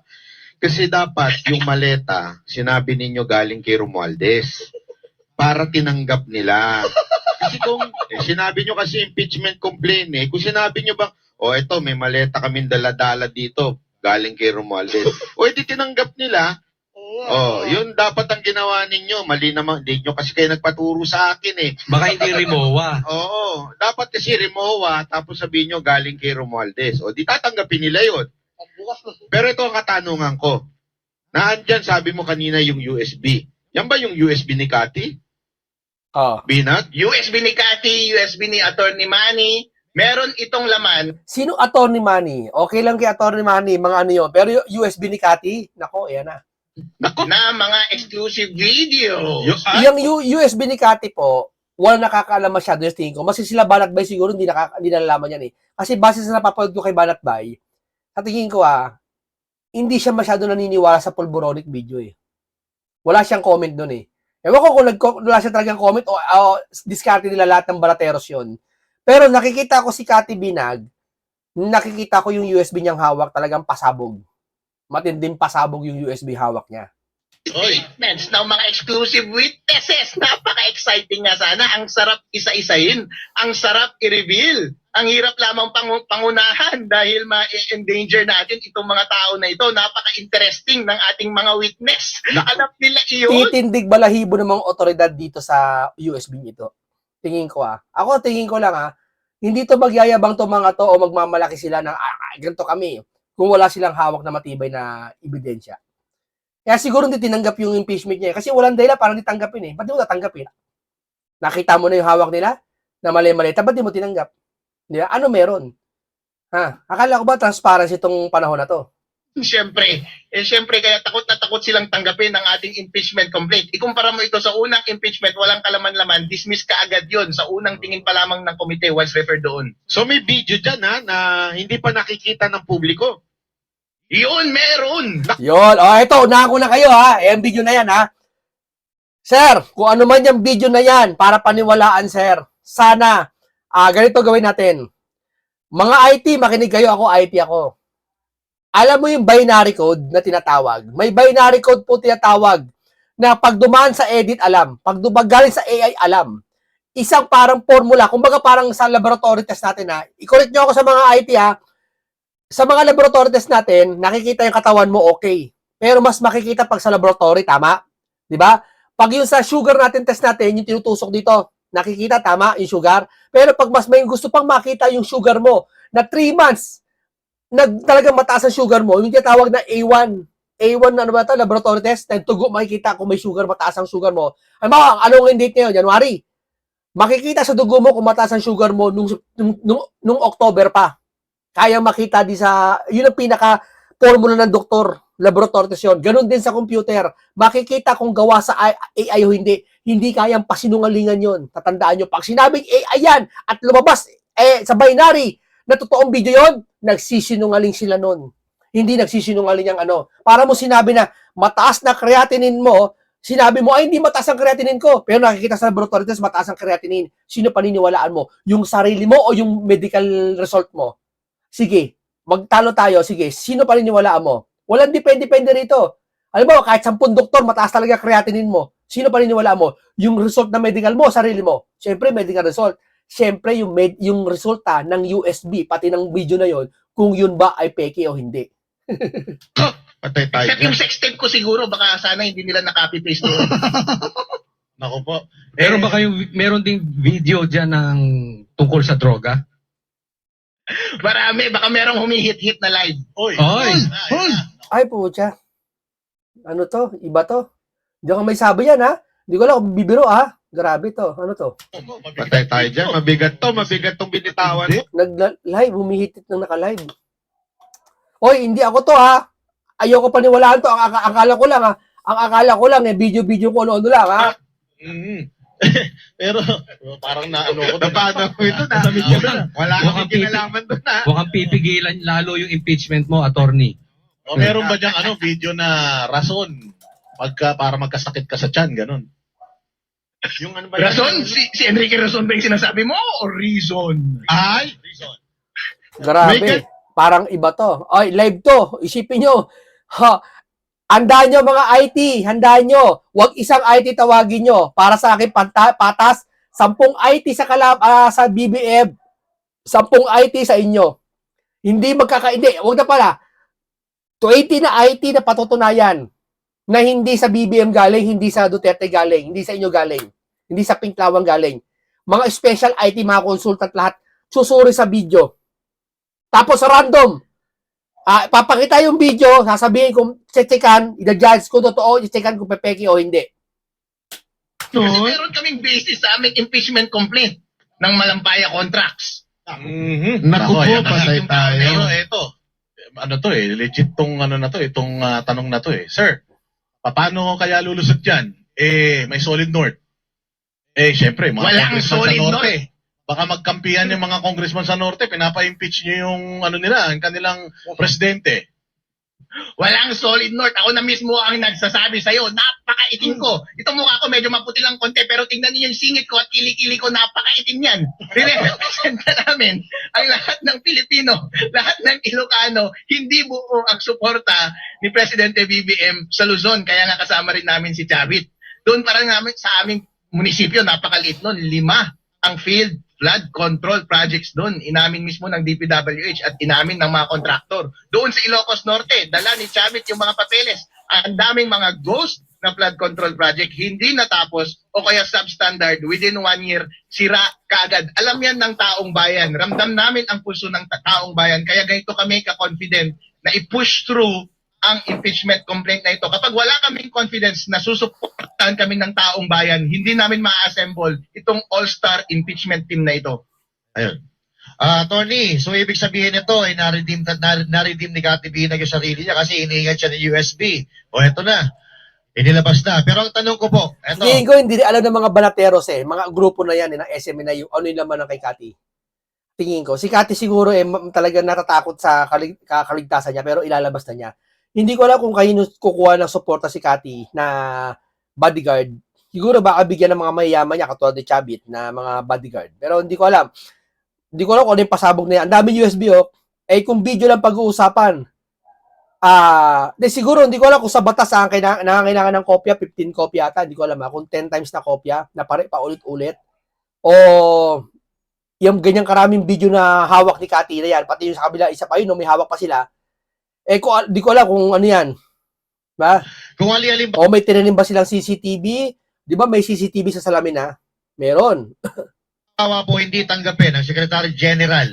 Kasi dapat yung maleta, sinabi ninyo galing kay Romualdez para tinanggap nila. Kasi kung sinabi nyo kasi impeachment complaint kung sinabi nyo ba, eto may maleta kaming dala-dala dito galing kay Romualdez. Edi tinanggap nila. Yun dapat ang ginawa ninyo. Mali naman, hindi nyo kasi kayo nagpaturo sa akin Baka hindi Rimowa. Oo, dapat kasi Rimowa, tapos sabihin nyo galing kay Romualdez. Di tatanggapin nila yun. Pero ito ang katanungan ko. Naandyan, sabi mo kanina yung USB. Yan ba yung USB ni Cathy? Binag? USB ni Cathy, USB ni Attorney Manny, meron itong laman. Sino Attorney Manny? Okay lang kay Attorney Manny, mga ano yun. Pero yung USB ni Cathy, nako, ayan na. Na mga exclusive video. Yung USB ni Cathy po, wala nakakaalam masyado yung tingin ko. Mas sila Banat Bay siguro hindi nalalaman yan Kasi base sa napapanood ko kay Banat Bay, sa tingin ko hindi siya masyado naniniwala sa pulboronic video Wala siyang comment doon Ewan ko kung wala siya talagang comment o diskarte nila lahat ng barateros yun. Pero nakikita ko si Cathy Binag, nakikita ko yung USB niyang hawak talagang pasabog. Matinding pasabog yung USB hawak niya. Statements ng mga exclusive witnesses. Napaka-exciting nga sana. Ang sarap isa-isahin. Ang sarap i-reveal. Ang hirap lamang pangunahan dahil ma-endanger natin itong mga tao na ito. Napaka-interesting ng ating mga witness. Alam nila iyon. Titindig balahibo ng mga otoridad dito sa USB nito. Tingin ko Ako tingin ko lang hindi to magyayabang to mga to o magmamalaki sila ng ganito kami kung wala silang hawak na matibay na ebidensya. Kaya siguro hindi tinanggap yung impeachment niya kasi walang dahilan para hindi tanggapin Ba't di mo tatanggapin? Nakita mo na yung hawak nila na mali-mali. Ba't di mo tinanggap? Di ba? Ano meron? Akala ko ba transparency itong panahon na to? Siyempre kaya takot na takot silang tanggapin ang ating impeachment complaint. Ikumpara mo ito sa unang impeachment, walang kalaman-laman, dismiss ka agad yon sa unang tingin pa lamang ng komite once referred doon. So may video dyan na hindi pa nakikita ng publiko. Yun, meron! Yun. Ito, unahan ko na kayo yung video na yan Sir, kung ano man yung video na yan, para paniwalaan sir, sana, ganito gawin natin. Mga IT, makinig kayo, IT ako. Alam mo yung binary code na tinatawag? May binary code po tinatawag na pag dumaan sa edit, alam. Pag galing sa AI, alam. Isang parang formula. Kumbaga parang sa laboratory test natin I-correct nyo ako sa mga IT Sa mga laboratory test natin, nakikita yung katawan mo okay. Pero mas makikita pag sa laboratory, tama? Di ba? Pag yung sa sugar natin test natin, yung tinutusok dito, nakikita, tama, yung sugar. Pero pag mas may gusto pang makita yung sugar mo, na 3 months, talagang mataas ang sugar mo, yung tinatawag na A1. A1 na ano ba ito, laboratory test, then tugo makikita kung may sugar, mataas ang sugar mo. Halimbawa, anong date ngayon? January. Makikita sa dugo mo kung mataas ang sugar mo nung October pa. Kaya makita di sa, yun ang pinaka-formula ng doktor, laboratory test yun. Ganon din sa computer. Makikita kung gawa sa AI o hindi. Hindi kayang pasinungalingan yun. Tatandaan nyo, pag sinabing AI yan at lumabas sa binary na totoong video yun, nagsisinungaling sila nun. Hindi nagsisinungaling ang ano. Para mo sinabi na mataas na creatinine mo, sinabi mo, ay hindi mataas ang creatinine ko. Pero nakikita sa laboratory test, mataas ang creatinine. Sino paniniwalaan mo? Yung sarili mo o yung medical result mo? Sige, magtalo tayo. Sige, sino paniniwalaan mo? Walang depende rito. Alam mo, kahit 10 doktor, mataas talaga creatinine mo. Sino paniniwalaan mo? Yung result na medical mo, sarili mo. Siyempre, medical result. Siyempre, yung resulta ng USB, pati ng video na yon, kung yun ba ay peke o hindi. Patay tayo Except dyan. yung sex tape ko siguro, baka sana hindi nila na-copy-paste doon. Naku po. Meron ba kayong, meron ding video dyan ng tungkol sa droga? Marami, baka merong humihit-hit na live. Oy. Oy! Hoy! Ay, pucha. Ano to? Iba to? Hindi ako may sabi yan, ha? Hindi ko lang bibiro, ha? Grabe to. Ano to? Patay tayo dyan. Mabigat to. Mabigat tong binitawan. Nag-live, humihitit ng naka-live. Oy, hindi ako to, ha? Ayoko paniwalaan to. Ang akala ko lang, ha? Ang akala ko lang, video-video ko ano-ano lang, ha? Pero parang naano ko. Paano ko ito na? Namit ka na. Wala Huwag kang kang pipi- kinalaman doon na. Huwag kang pipigilan lalo yung impeachment mo, attorney. O meron ba diyang video na rason para magkasakit ka sa tiyan, ganun? Yung ano ba yan? Rason? Si Enrique Rason ba yung sinasabi mo? O reason? Ay! Reason. Grabe. Parang iba to. Ay, live to. Isipin nyo. Ha, handaan nyo mga IT. Handaan nyo. Huwag isang IT tawagin nyo. Para sa akin, patas. 10 IT sa BBM. 10 IT sa inyo. Hindi magkakaindi. Huwag na pala. 20 na IT na patutunayan na hindi sa BBM galing, hindi sa Duterte galing, hindi sa inyo galing, hindi sa Pinklawang galing. Mga special IT, mga consultant lahat, susuri sa video. Tapos random. Papakita yung video, sasabihin kung checkan, i-judge kung totoo, i-checkan kung pepeki o hindi. Kasi meron kaming basis sa aming impeachment complaint ng Malampaya Contracts. Naku po, yan, patay yung- tayo. Pero ito, ano to legit tong ano na to itong tanong na to Sir, paano kaya lulusot yan? May solid north. Syempre, mga Walang congressman sa solid norte. north. Baka magkampihan yung mga congressman sa norte, pinapa-impeach nyo yung ano nila, ang kanilang presidente. Walang solid north. Ako na mismo ang nagsasabi sa'yo, napakaitim ko. Ito mukha ko medyo maputi lang konti, pero tingnan niyo yung singit ko at kilikili ko, napakaitim yan. Represent na namin ang lahat ng Pilipino, lahat ng Ilocano, hindi buo ang suporta ni Presidente BBM sa Luzon. Kaya nga kasama rin namin si Chavit. Doon parang namin sa aming munisipyo, napakaliit nun, 5 ang field flood control projects doon. Inamin mismo ng DPWH at inamin ng mga kontraktor. Doon sa Ilocos Norte, dala ni Chavit yung mga papeles. Ang daming mga ghost na flood control project, hindi natapos o kaya substandard, within 1 year, sira kaagad. Alam yan ng taong bayan. Ramdam namin ang pulso ng taong bayan. Kaya ganito kami ka-confident na i-push through ang impeachment complaint na ito. Kapag wala kaming confidence na susuportahan kami ng taong bayan, hindi namin ma-assemble itong all-star impeachment team na ito. Ayun. Tony, so ibig sabihin nito ay na-redeem ni Kati Binag yung sarili niya kasi iniingat siya ng USB. O eto na. Inilabas na. Pero ang tanong ko po, eto. Tingin ko hindi alam ng mga banateros mga grupo na yan ng SMA na yung ano yung laman ng kay Kati. Tingin ko. Si Kati siguro talagang natatakot sa kaligtasan niya pero ilalabas na niya. Hindi ko alam kung kayo kukuha ng suporta si Kati na bodyguard. Siguro baka bigyan ng mga mayayaman niya katulad ni Chavit na mga bodyguard. Pero hindi ko alam. Hindi ko alam kung ano yung pasabog na yan. Ang daming USB kung video lang pag-uusapan. Siguro hindi ko alam kung sa batas nangangailangan ng kopya, 15 kopya ata. Hindi ko alam kung 10 times na kopya na paulit-ulit. O yung ganyang karaming video na hawak ni Kati na yan. Pati yung sa kabila, isa pa yun, may hawak pa sila. Di ko alam kung ano yan. Ba? Kung alin-alin ba O may tinanim ba silang CCTV? Di ba may CCTV sa salamin Meron. po hindi tanggapin ng Secretary General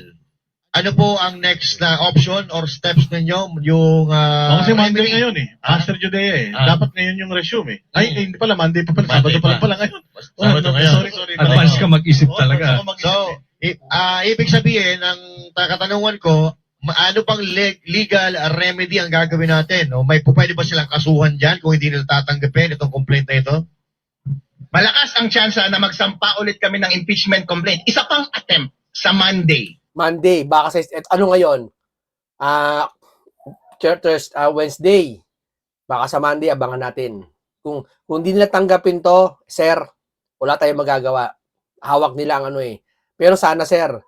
ano po ang next na option or steps ninyo? Yung Kasi Monday remedy? ngayon eh. Master Judea eh. Ah. Dapat ngayon yung resume eh. Ay, hindi pala. Monday pa pala. Monday Sabado pa lang pa. pala ngayon. Sabado ngayon. Sorry. Advance ka mag-isip Oo, talaga. ako mag-isip So, eh. ibig sabihin, ang katanungan ko, ano pang legal remedy ang gagawin natin? O may pwede ba silang kasuhan dyan kung hindi nila tatanggapin itong complaint na ito? Malakas ang tsansa na magsampa ulit kami ng impeachment complaint. Isa pang attempt sa Monday. Monday, baka sa ano ngayon? Wednesday. Baka sa Monday abangan natin. Kung di nila tanggapin to, sir, wala tayong magagawa. Hawak nila ang ano eh. Pero sana sir,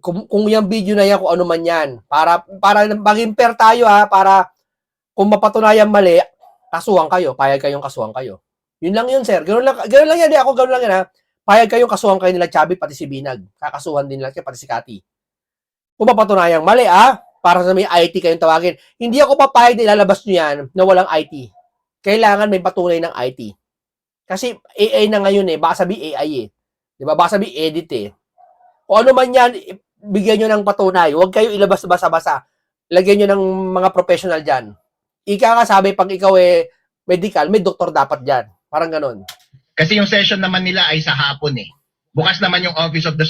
kung yung video na yan, kung ano man yan, para maging fair tayo para kung mapatunayan mali, kasuhan kayo, payag kayong kasuhan kayo. Yun lang yun, sir. Ganun lang yan. Ganun lang yan, ha. Payag kayong kasuhan kayo nila Chubby, pati si Binag. Kakasuhan din nila, pati si Cathy. Kung mapatunayang mali, para sa may IT kayong tawagin. Hindi ako papayag na ilalabas nyo yan na walang IT. Kailangan may patunay ng IT. Kasi AI na ngayon eh. Baka sabi AI eh. Diba? Baka sabi edit eh. Kung ano man yan, bigyan nyo ng patunay. Huwag kayo ilabas basa-basa. Lagyan nyo ng mga professional dyan. Ika nga sabi, pag ikaw medical, may doktor dapat dyan. Parang ganon. Kasi yung session naman nila ay sa hapon eh. Bukas naman yung Office of the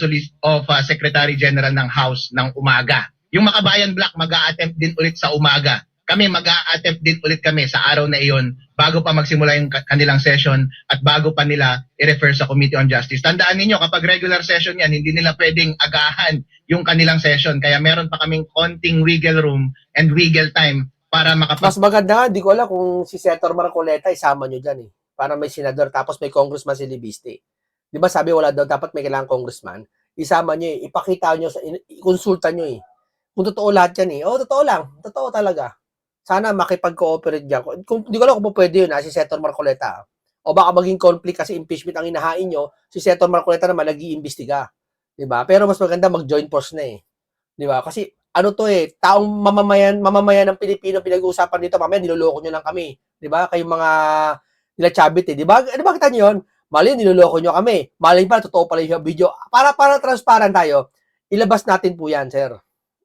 Secretary General ng House ng umaga. Yung Makabayan Black mag-a-attempt din ulit sa umaga. Kami mag-a-attempt din ulit kami sa araw na iyon bago pa magsimula yung kanilang session at bago pa nila i-refer sa Committee on Justice. Tandaan ninyo, kapag regular session yan, hindi nila pwedeng agahan yung kanilang session. Kaya meron pa kaming konting wiggle room and wiggle time para Mas maganda nga, di ko alam kung si Senator Marcoleta isama nyo dyan eh. Para may senador, tapos may congressman si Libiste. Di ba sabi wala daw, dapat may kailangang congressman. Isama nyo eh, ipakita nyo, ikonsulta nyo eh. Kung totoo lahat yan eh. Totoo lang. Totoo talaga. Sana makipag-cooperate dyan. Di ko alam kung pwede yun si Senator Marcoleta. O baka maging conflict kasi impeachment ang inahain nyo, si Senator Marcoleta naman nag-iimbestiga. Di ba? Pero mas maganda mag-join force na eh. Di ba? Kasi ano to eh, taong mamamayan ng Pilipino pinag-uusapan dito, mamaya niloloko nyo lang kami. Di ba? Kayong mga nila Chavit eh. Di ba? Di ba kita nyo yun? Mali, niloloko nyo kami. Mali pa, totoo pala yung video. Para transparent tayo, ilabas natin po yan, sir.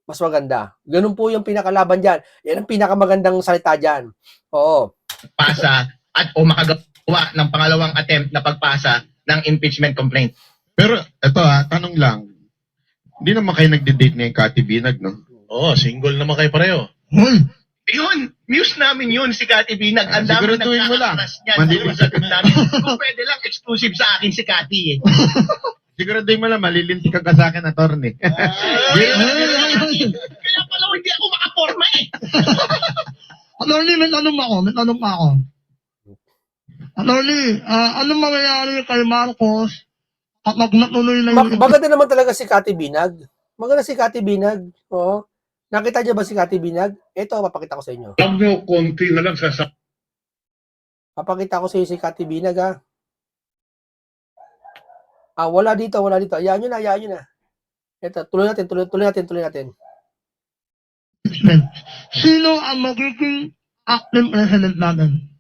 Mas maganda. Ganun po yung pinakalaban dyan. Yan ang pinakamagandang salita dyan. Oo. pasa at o makagawa ng pangalawang attempt na pagpasa ng impeachment complaint. Pero ito tanong lang. Hindi naman kayo nagde-date ni Cathy Binag, no? Oo, single naman kayo pareho. Yun, news namin yun si Cathy Binag. Ang dami siguraduhin mo lang. nagkakaras niyan. Maliliit. Namin. Kung pwede lang, exclusive sa akin si Cathy eh. Siguraduhin mo lang, malilintik ka sa akin, attorney. Kaya pala hindi ako makaporma eh. Attorney, may tanong pa ako. Attorney, anong mangyayari kay Marcos kapag natuloy na yung... Maganda naman talaga si Cathy Binag. Maganda si Cathy Binag. Oo. Nakita niyo ba si Cathy Binag? Ito, papakita ko sa inyo. konti na lang Papakita ko sa inyo si Cathy Binag, wala dito. Ayaan nyo na. Ito, tuloy natin. Sino ang magiging acting president natin?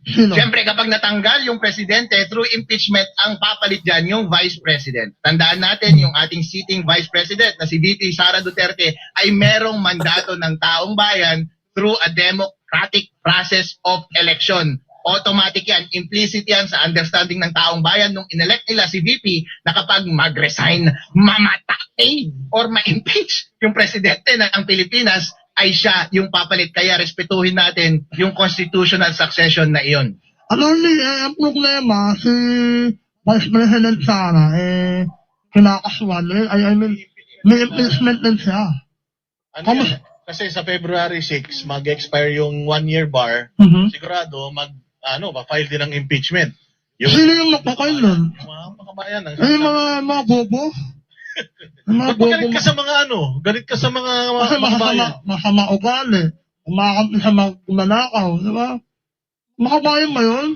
Sino? Siyempre, kapag natanggal yung presidente through impeachment, ang papalit dyan yung vice president. Tandaan natin, yung ating sitting vice president na si VP Sara Duterte ay merong mandato ng taong bayan through a democratic process of election. Automatic yan, implicit yan sa understanding ng taong bayan nung inelect nila si VP na kapag mag-resign, mamatay or ma-impeach yung presidente ng Pilipinas, ay siya yung papalit. Kaya respetuhin natin yung constitutional succession na iyon. Attorney, ang problema, si Vice President Sara, kinakasuhan. I mean, may impeachment din siya. Ano yan? Kasi sa February 6, mag-expire yung 1-year bar. Sigurado, ma-file din ng impeachment. Sino yung napakain nun? Yung mga kabayan. Mga bobo? Ba't galit ka sa mga Galit ka sa mga kabayan? Masama ugali. Umakampi sa manakaw, di ba? Makabayan ba yun?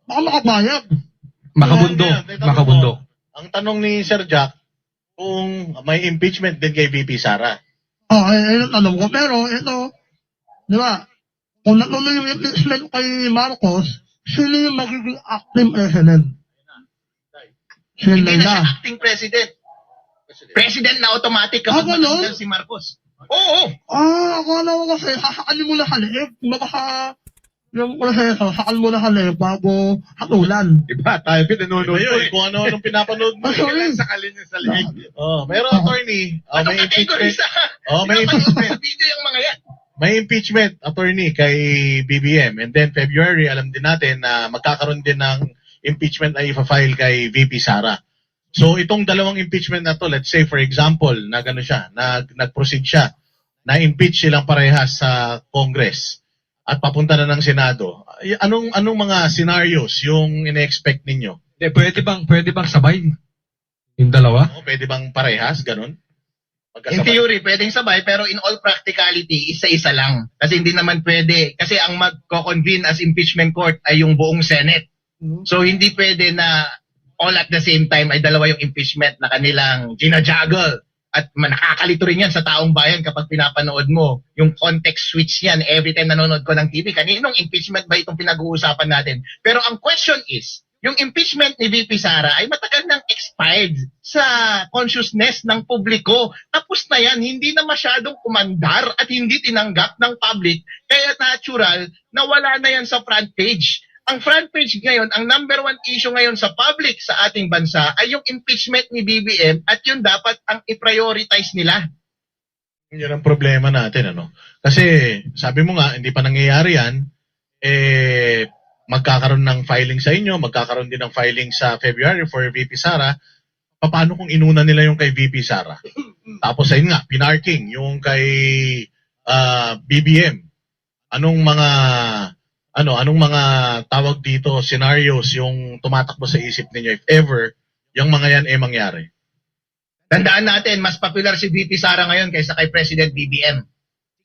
Baka makabayag. Makabundok. Ang tanong ni Sir Jack, kung may impeachment din kay VP Sara. Ayun ang tanong ko. Pero ito, di ba? Kung natuloy yung impeachment kay Marcos, sino yung magiging acting president? Hindi na siya acting president. President na automatic kapag ganun? matanggal si Marcos. Oo. Akala ko kasi, hahakalin mo na halip. Baka yung proseso, hakal mo na halip bago hatulan. Diba? Tayo pinanonood Iba ko yun, kung ano-anong pinapanood mo. Sorry. Sakalin niya sa leg. Pero attorney, Anong may category impeachment. sa... May Pinapanood impeachment. sa video yung mga yan. May impeachment, attorney, kay BBM. And then February, alam din natin na magkakaroon din ng impeachment na ipa-file kay VP Sara. So itong dalawang impeachment na to, let's say for example, na gano'n siya, nag-proceed siya, na-impeach silang parehas sa Congress at papunta na ng Senado. Anong mga scenarios yung ine-expect ninyo? Hindi, pwede bang sabay? Yung dalawa? Pwede bang parehas, ganun? In Magkasabay? theory, pwedeng sabay, pero in all practicality, isa-isa lang. Kasi hindi naman pwede. Kasi ang magko-convene as impeachment court ay yung buong Senate. So hindi pwede na all at the same time ay dalawa yung impeachment na kanilang ginajuggle. At nakakalito rin yan sa taong bayan kapag pinapanood mo yung context switch yan every time nanonood ko ng TV. Kaninong impeachment ba itong pinag-uusapan natin? Pero ang question is, yung impeachment ni VP Sara ay matagal nang expired sa consciousness ng publiko. Tapos na yan, hindi na masyadong kumandar at hindi tinanggap ng public. Kaya natural na wala na yan sa front page. Ang front page ngayon, ang number one issue ngayon sa public sa ating bansa ay yung impeachment ni BBM at yun dapat ang i-prioritize nila. Yan ang problema natin, ano? Kasi, sabi mo nga, hindi pa nangyayari yan, magkakaroon ng filing sa inyo, magkakaroon din ng filing sa February for VP Sara. Paano kung inuna nila yung kay VP Sara? Tapos ayun nga, pinarking yung kay BBM. Anong mga tawag dito, scenarios yung tumatakbo sa isip ninyo if ever yung mga yan mangyari? Tandaan natin, mas popular si VP Sara ngayon kaysa kay President BBM.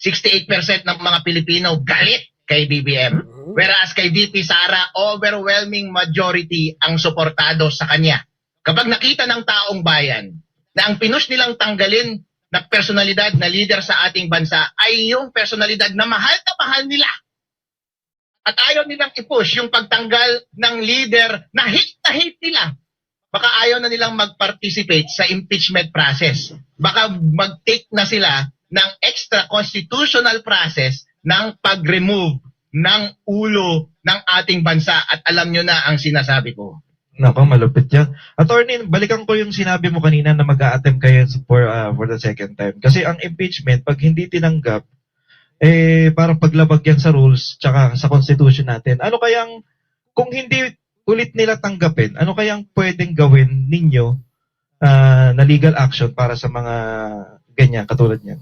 68% ng mga Pilipino galit kay BBM. Whereas kay VP Sara, overwhelming majority ang suportado sa kanya. Kapag nakita ng taong bayan na ang pinush nilang tanggalin na personalidad na leader sa ating bansa ay yung personalidad na mahal nila. At ayaw nilang i-push yung pagtanggal ng leader na hate nila. Baka ayaw na nilang mag-participate sa impeachment process. Baka mag-take na sila ng extra constitutional process ng pag-remove ng ulo ng ating bansa. At alam nyo na ang sinasabi ko. Nako, malupit yan. Attorney, balikan ko yung sinabi mo kanina na mag-a-attempt kayo for the second time. Kasi ang impeachment, pag hindi tinanggap, parang paglabag yan sa rules tsaka sa constitution natin. Ano kayang, kung hindi ulit nila tanggapin, ano kayang pwedeng gawin ninyo na legal action para sa mga ganyan, katulad niyan?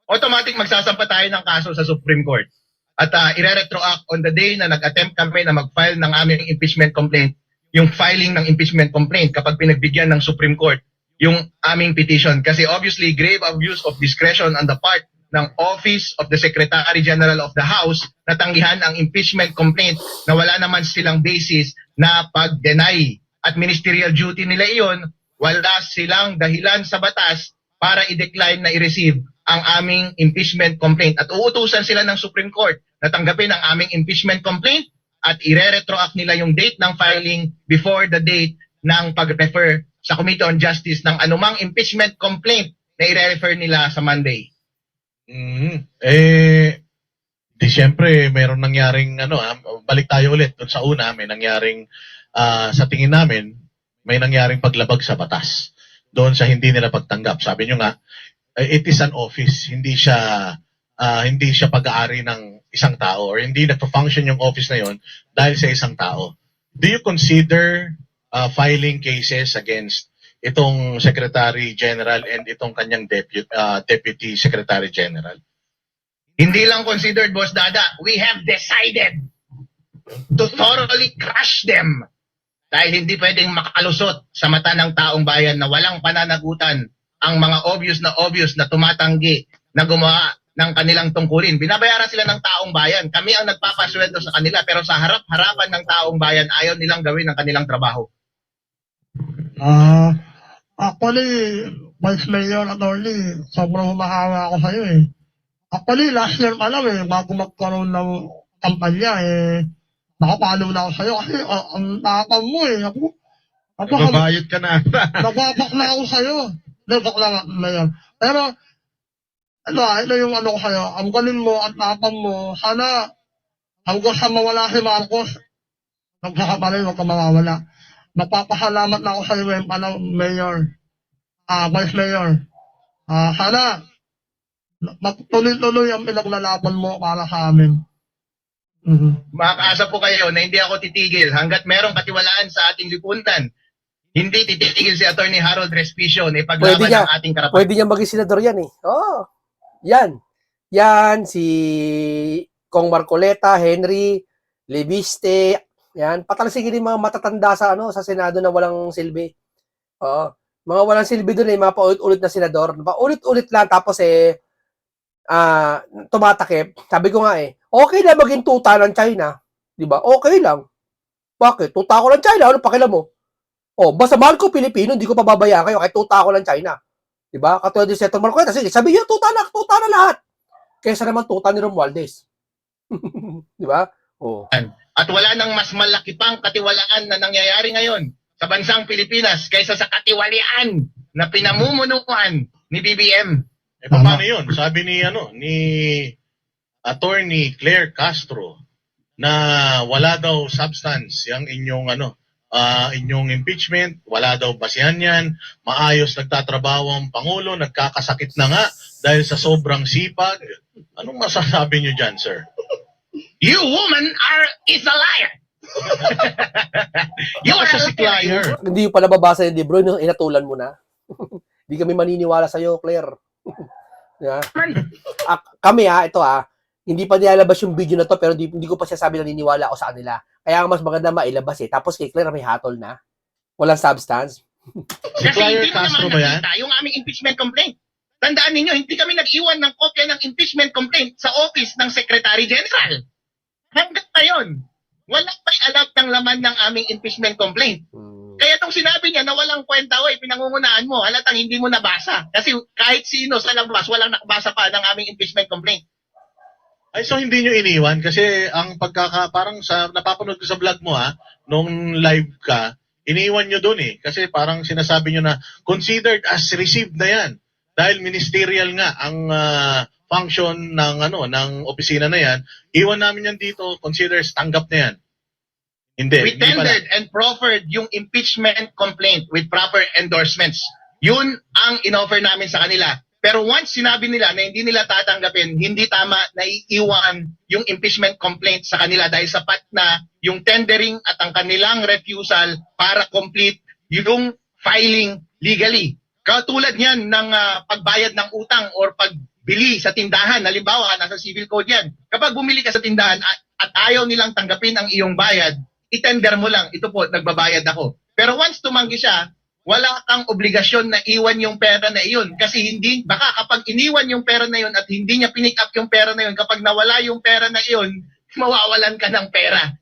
Automatic magsasampa tayo ng kaso sa Supreme Court. At ire-retroact on the day na nag-attempt kami na mag-file ng aming impeachment complaint, yung filing ng impeachment complaint kapag pinagbigyan ng Supreme Court yung aming petition. Kasi obviously, grave abuse of discretion on the part ng Office of the Secretary General of the House na tanggihan ang impeachment complaint na wala naman silang basis na pag-deny. At ministerial duty nila iyon, wala silang dahilan sa batas para i-decline na i-receive ang aming impeachment complaint. At uutusan sila ng Supreme Court na tanggapin ang aming impeachment complaint at i-retroact nila yung date ng filing before the date ng pag-refer sa Committee on Justice ng anumang impeachment complaint na i-refer nila sa Monday. Di syempre, meron nangyaring, balik tayo ulit doon sa una, may nangyaring, sa tingin namin, may nangyaring paglabag sa batas. Doon sa hindi nila pagtanggap. Sabi nyo nga, it is an office, hindi siya pag-aari ng isang tao or hindi nagpa-function yung office na yon dahil sa isang tao. Do you consider filing cases against itong Secretary General and itong kanyang Deputy Secretary General? Hindi lang considered, Boss Dada. We have decided to thoroughly crush them. Dahil hindi pwedeng makalusot sa mata ng taong bayan na walang pananagutan ang mga obvious na tumatanggi na gumawa ng kanilang tungkulin. Binabayaran sila ng taong bayan. Kami ang nagpapasweldo sa kanila pero sa harap-harapan ng taong bayan ayaw nilang gawin ang kanilang trabaho. Actually, Vice Mayor Attorney, sobrang humahawa ako sa'yo eh. Actually, last year pa lang bago magkaroon ng kampanya nakapalo na ako sa'yo kasi ang tapang mo Ako Babayad ka na ata. nababak na ako sa'yo. joke lang, Mayor. Pero, ito yung ano ko sa'yo, ang galing mo at tapang mo, sana, hanggang sa mawala si Marcos, nagsakaparin, huwag ka mawawala. Magpapasalamat na ako sa iyo, Mayor, Vice Mayor. Sana, magtuloy-tuloy ang pinaglalaban mo para sa amin. Makakaasa po kayo na hindi ako titigil hanggat merong katiwalaan sa ating lipunan. Hindi titigil si Attorney Harold Respicio na ipaglaban Pwede niya. ang ating karapatan. Pwede niya maging senador yan eh. Oo. Yan. Yan, si Kong Marcoleta, Henry, Leviste, yan. Patalsigin yung mga matatanda sa sa Senado na walang silbi. Oo. Mga walang silbi doon mga paulit-ulit na senador. Paulit-ulit lang tapos tumatakip. Sabi ko nga okay na maging tuta ng China. 'Di ba? Okay lang. Bakit? Tuta ako ng China, ano pakialam mo? Basta mahal ko Pilipino, hindi ko pababayaan kayo kahit tuta ako ng China. 'Di ba? Katulad ni Senator Marcoleta, sige, sabi niyo tuta na lahat. Kaysa naman tuta ni Romualdez. 'Di ba? At wala nang mas malaki pang katiwalaan na nangyayari ngayon sa bansang Pilipinas kaysa sa katiwalian na pinamumunuan ni BBM. Paano yun? Sabi ni Attorney Claire Castro na wala daw substance yung inyong impeachment, wala daw basihan yan, maayos nagtatrabaho ang Pangulo, nagkakasakit na nga dahil sa sobrang sipag. Anong masasabi nyo dyan, sir? You woman is a liar! You are a liar! Hindi yung pala babasa yung libro, inatulan mo na. Hindi kami maniniwala sa'yo, Claire. Kami hindi pa nilalabas yung video na to pero hindi ko pa sabi na naniniwala ako sa kanila. Kaya mas maganda mailabas Tapos kay Claire may hatol na. Walang substance. Si Kasi Claire hindi mo Castro naman ba yan? nakita yung aming impeachment complaint. Tandaan ninyo, hindi kami nag-iwan ng kopya ng impeachment complaint sa office ng Secretary General. Hanggang ngayon, walang may alam ng laman ng aming impeachment complaint. Kaya itong sinabi niya na walang kwenta, pinangungunahan mo, halatang hindi mo nabasa. Kasi kahit sino sa labas, walang nakabasa pa ng aming impeachment complaint. Ay, so hindi nyo iniwan? Kasi ang parang napapanood ko sa vlog mo nung live ka, iniwan nyo dun Kasi parang sinasabi nyo na considered as received na yan. Dahil ministerial nga ang function ng opisina na yan, iwan namin yan dito, considers tanggap na yan. Hindi. We tendered and proffered yung impeachment complaint with proper endorsements. Yun ang inoffer namin sa kanila. Pero once sinabi nila na hindi nila tatanggapin, hindi tama na iiwan yung impeachment complaint sa kanila dahil sapat na yung tendering at ang kanilang refusal para complete yung filing legally. Katulad niyan ng pagbayad ng utang or pagbili sa tindahan. Halimbawa, nasa civil code yan. Kapag bumili ka sa tindahan at ayaw nilang tanggapin ang iyong bayad, itender mo lang, ito po, nagbabayad ako. Pero once tumanggi siya, wala kang obligasyon na iwan yung pera na iyon. Kasi baka kapag iniwan yung pera na iyon at hindi niya pinick up yung pera na iyon, kapag nawala yung pera na iyon, mawawalan ka ng pera.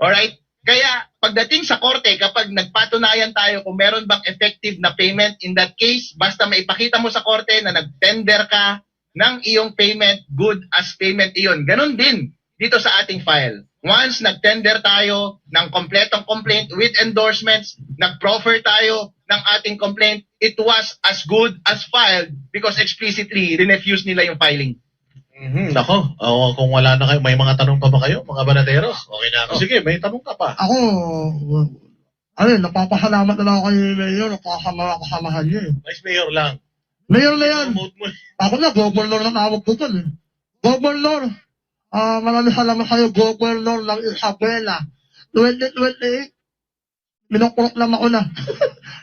Alright? Kaya pagdating sa korte, kapag nagpatunayan tayo kung meron bang effective na payment, in that case, basta maipakita mo sa korte na nagtender ka ng iyong payment, good as payment iyon. Ganon din dito sa ating file. Once nagtender tayo ng kompletong complaint with endorsements, nag-proffer tayo ng ating complaint, it was as good as filed because explicitly refuse nila yung filing. Nako, kung wala na kayo, may mga tanong pa ba kayo, mga banateros? Okay na ako. Sige, may tanong ka pa. Ako, napapasalamat na lang ako kay Mayor, kasamahan niya Vice Mayor lang. Mayor na yan. Promote mo. Ako na, Governor na tawag ko dun Governor, maraming salamat sa'yo, Governor ng Isabela. 2028, minukurot lang ako na.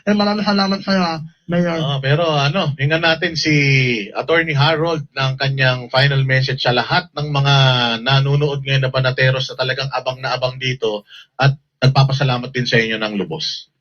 Maraming salamat sa'yo, Mayor. Pero tingnan natin si Attorney Harold ng kanyang final message sa lahat ng mga nanonood ngayon na banateros na talagang abang na abang dito at nagpapasalamat din sa inyo ng lubos.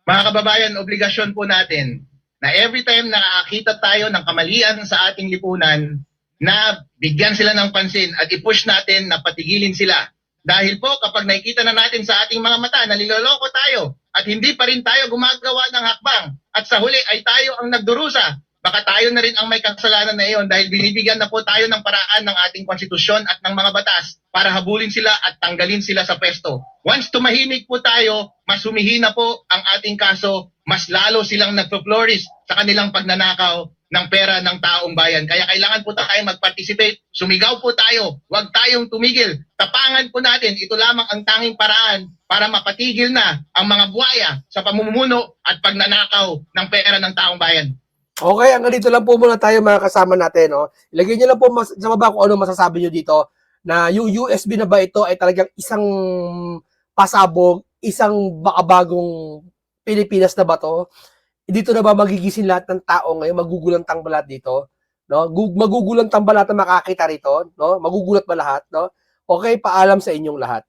Mga kababayan, obligasyon po natin na every time nakakita tayo ng kamalian sa ating lipunan, na bigyan sila ng pansin at i-push natin na patigilin sila. Dahil po kapag nakikita na natin sa ating mga mata na niloloko tayo at hindi pa rin tayo gumagawa ng hakbang at sa huli ay tayo ang nagdurusa baka tayo na rin ang may kasalanan na iyon dahil binibigyan na po tayo ng paraan ng ating konstitusyon at ng mga batas para habulin sila at tanggalin sila sa pwesto. Once tumahimik po tayo, mas humihina po ang ating kaso, mas lalo silang nagpo-flourish sa kanilang pagnanakaw ng pera ng taong bayan. Kaya kailangan po tayo mag-participate, sumigaw po tayo, huwag tayong tumigil. Tapangan po natin, ito lamang ang tanging paraan para mapatigil na ang mga buhaya sa pamumuno at pagnanakaw ng pera ng taong bayan. Okay, hanggang dito lang po muna tayo mga kasama natin. No? Ilagay nyo lang po sa baba kung ano masasabi nyo dito na yung USB na ba ito ay talagang isang pasabog, isang bakabagong Pilipinas na ba to? Dito na ba magigising lahat ng tao ngayon? Magugulang tambalat dito? No? Magugulang tambalat na makakita rito? No? Magugulat ba lahat? No? Okay, paalam sa inyong lahat.